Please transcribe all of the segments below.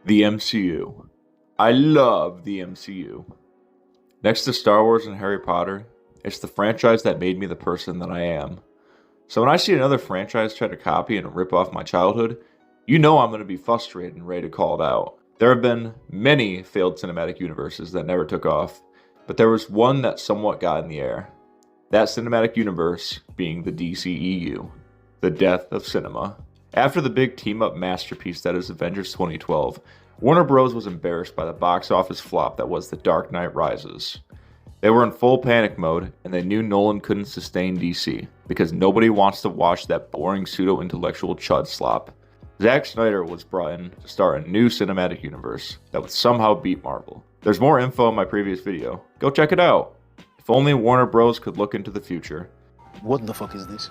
The MCU. I love the MCU. Next to Star Wars and Harry Potter, it's the franchise that made me the person that I am. So when I see another franchise try to copy and rip off my childhood, you know I'm going to be frustrated and ready to call it out. There have been many failed cinematic universes that never took off, but there was one that somewhat got in the air. That cinematic universe being the DCEU, the death of cinema. After the big team-up masterpiece that is Avengers 2012, Warner Bros. Was embarrassed by the box office flop that was The Dark Knight Rises. They were in full panic mode, and they knew Nolan couldn't sustain DC, because nobody wants to watch that boring pseudo-intellectual chud slop. Zack Snyder was brought in to start a new cinematic universe that would somehow beat Marvel. There's more info in my previous video. Go check it out. If only Warner Bros. Could look into the future. What the fuck is this?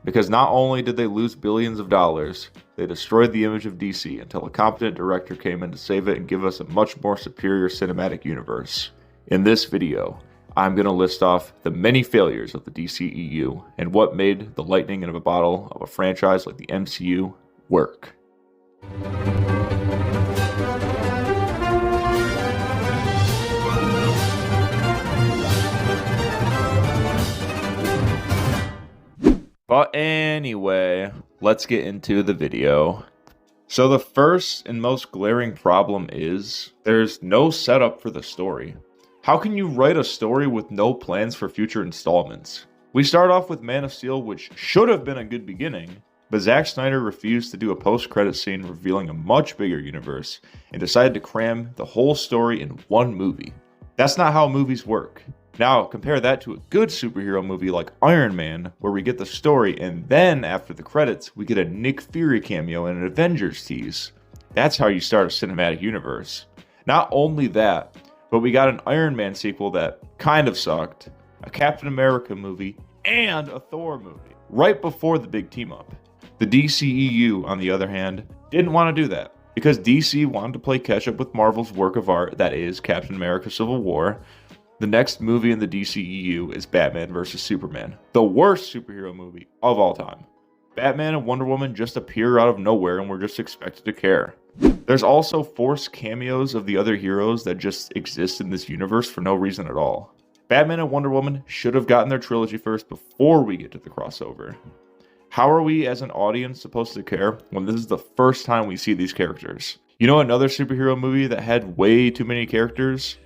Because not only did they lose billions of dollars, they destroyed the image of DC until a competent director came in to save it and give us a much more superior cinematic universe. In this video, I'm going to list off the many failures of the DCEU and what made the lightning in a bottle of a franchise like the MCU work. But anyway, let's get into the video. So the first and most glaring problem is there's no setup for the story. How can you write a story with no plans for future installments? We start off with Man of Steel, which should have been a good beginning, but Zack Snyder refused to do a post-credit scene revealing a much bigger universe and decided to cram the whole story in one movie. That's not how movies work. Now, compare that to a good superhero movie like Iron Man, where we get the story and then, after the credits, we get a Nick Fury cameo and an Avengers tease. That's how you start a cinematic universe. Not only that, but we got an Iron Man sequel that kind of sucked, a Captain America movie, and a Thor movie, right before the big team-up. The DCEU, on the other hand, didn't want to do that, because DC wanted to play catch-up with Marvel's work of art that is Captain America Civil War. The next movie in the DCEU is Batman vs. Superman, the worst superhero movie of all time. Batman and Wonder Woman just appear out of nowhere and we're just expected to care. There's also forced cameos of the other heroes that just exist in this universe for no reason at all. Batman and Wonder Woman should have gotten their trilogy first before we get to the crossover. How are we as an audience supposed to care when this is the first time we see these characters? You know another superhero movie that had way too many characters?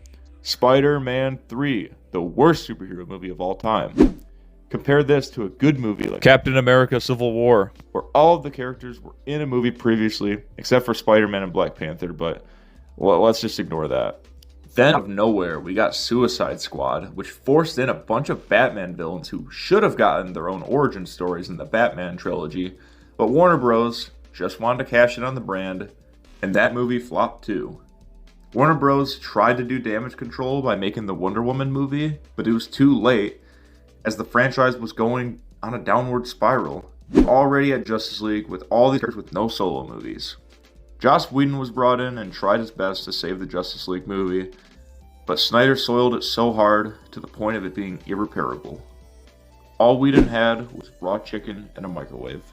Spider-Man 3, the worst superhero movie of all time. Compare this to a good movie like Captain America Civil War, where all of the characters were in a movie previously, except for Spider-Man and Black Panther, but let's just ignore that. Then, out of nowhere, we got Suicide Squad, which forced in a bunch of Batman villains who should have gotten their own origin stories in the Batman trilogy, but Warner Bros. Just wanted to cash in on the brand, and that movie flopped too. Warner Bros. Tried to do damage control by making the Wonder Woman movie, but it was too late, as the franchise was going on a downward spiral. Already at Justice League with all these characters with no solo movies. Joss Whedon was brought in and tried his best to save the Justice League movie, but Snyder soiled it so hard to the point of it being irreparable. All Whedon had was raw chicken and a microwave.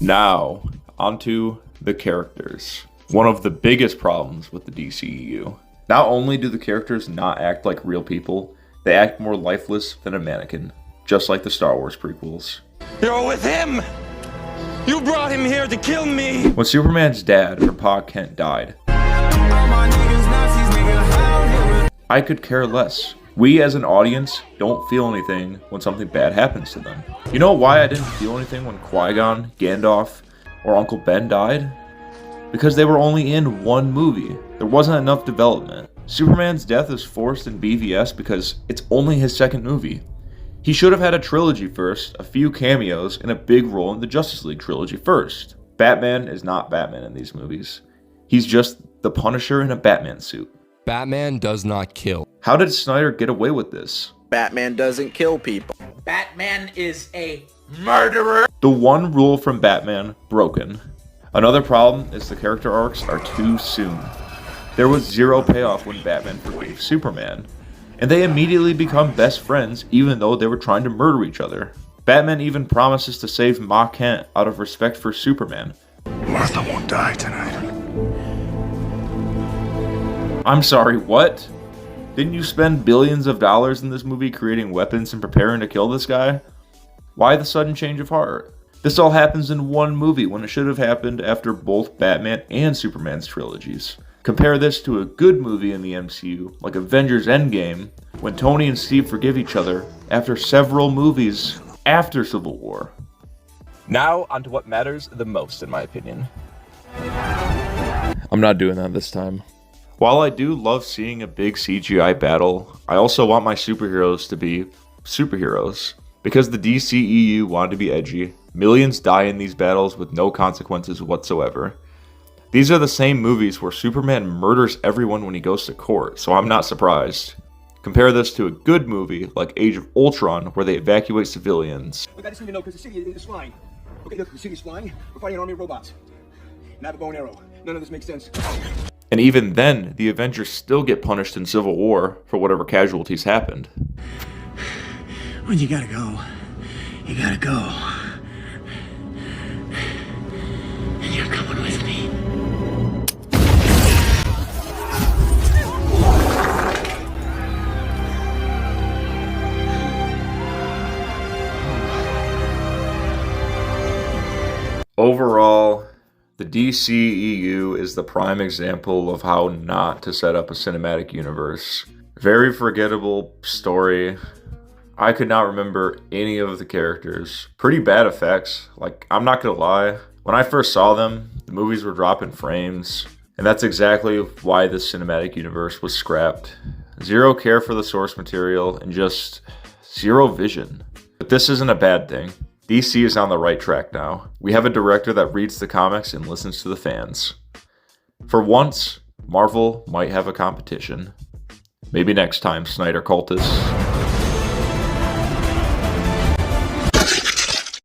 Now, onto the characters. One of the biggest problems with the DCEU. Not only do the characters not act like real people, they act more lifeless than a mannequin, just like the Star Wars prequels. You're with him! You brought him here to kill me! When Superman's dad, or Pa Kent, died, I could care less. We as an audience don't feel anything when something bad happens to them. You know why I didn't feel anything when Qui-Gon, Gandalf, or Uncle Ben died? Because they were only in one movie. There wasn't enough development. Superman's death is forced in BVS because it's only his second movie. He should have had a trilogy first, a few cameos, and a big role in the Justice League trilogy first. Batman is not Batman in these movies. He's just the Punisher in a Batman suit. Batman does not kill. How did Snyder get away with this? Batman doesn't kill people. Batman is a murderer. The one rule from Batman, broken. Another problem is the character arcs are too soon. There was zero payoff when Batman forgave Superman, and they immediately become best friends even though they were trying to murder each other. Batman even promises to save Ma Kent out of respect for Superman. Martha won't die tonight. I'm sorry, what? Didn't you spend billions of dollars in this movie creating weapons and preparing to kill this guy? Why the sudden change of heart? This all happens in one movie when it should have happened after both Batman and Superman's trilogies. Compare this to a good movie in the MCU, like Avengers Endgame, when Tony and Steve forgive each other after several movies after Civil War. Now, onto what matters the most, in my opinion. I'm not doing that this time. While I do love seeing a big CGI battle, I also want my superheroes to be superheroes. Because the DCEU wanted to be edgy, millions die in these battles with no consequences whatsoever. These are the same movies where Superman murders everyone when he goes to court, so I'm not surprised. Compare this to a good movie like Age of Ultron, where they evacuate civilians. Look, I just need to know because the city is flying. Okay, look, the city's flying. We're fighting an army of robots. And I have a bow and arrow. None of this makes sense. And even then, the Avengers still get punished in Civil War for whatever casualties happened. When you gotta go, you gotta go. And you're coming with me. Overall, the DCEU is the prime example of how not to set up a cinematic universe. Very forgettable story. I could not remember any of the characters. Pretty bad effects. Like, I'm not gonna lie. When I first saw them, the movies were dropping frames. And that's exactly why this cinematic universe was scrapped. Zero care for the source material and just zero vision. But this isn't a bad thing. DC is on the right track now. We have a director that reads the comics and listens to the fans. For once, Marvel might have a competition. Maybe next time, Snyder cultists.